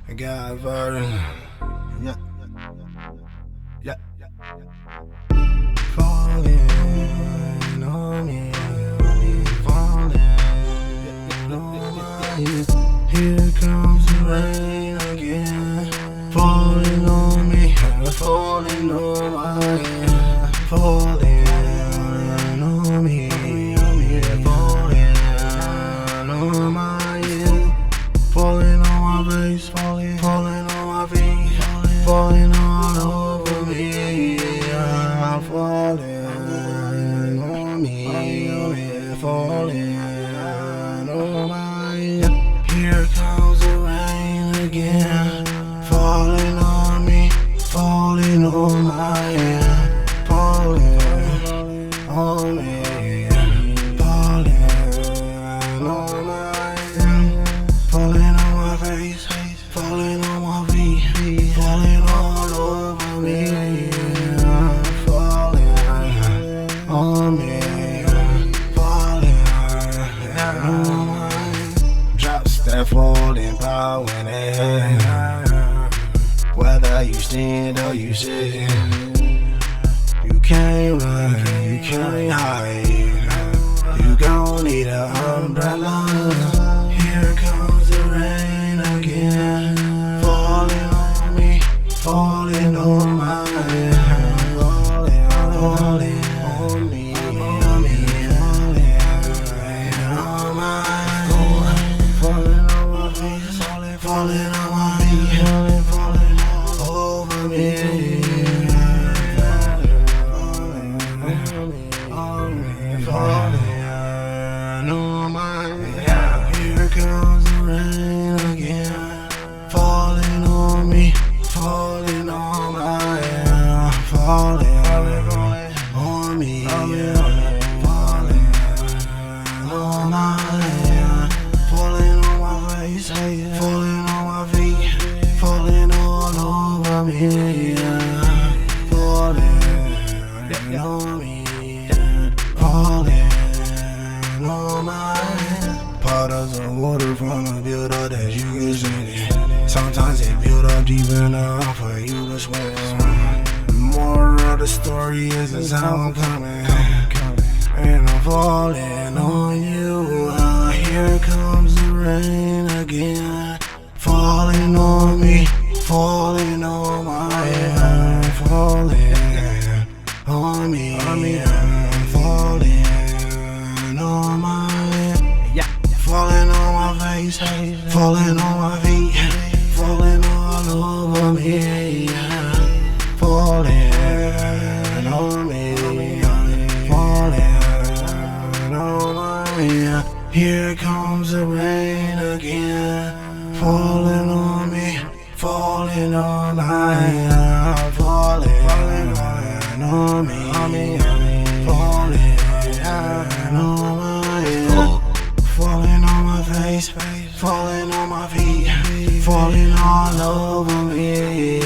I got version. Yeah. Yeah. Falling on me. Falling on me. Here comes the rain again. Falling on me. Falling on my. Falling on me. Falling on my head. Falling on my face. Falling on my feet. Falling all over me. I'm falling on me. Falling on my head. Here comes the rain again. Falling on me. Falling on my head. Falling on me. Falling on my head. Falling on my face. Falling on my feet. Falling all over me. Falling on me. Falling on my. Drops that falling power in the head. Whether you stand or you sit, you can't run, you can't hide. You gon' need an umbrella. Here comes the rain again. Falling on me, falling on my head. Falling on me, falling on my head. Falling on my face, falling on my feet, falling all over me. Falling on my head. Here comes the rain again. Falling on me, falling on my head. Falling on me, falling on my head. Falling on my face, falling on my feet, falling all over me. Falling on me, falling on my head. Puddles of water from a buildup that you can see. Sometimes it build up deep enough for you to swim. The moral of the story is how I'm coming. And I'm falling on you. Here comes the rain again. Falling on me, falling on my head. Falling on me, falling on my head. Falling on my face, falling on my feet, falling all over me. Falling on me, falling on my head. Here comes the rain again. Falling on me, falling on my head. Falling on me, falling on my head. Falling on my face, falling on my feet, falling all over me.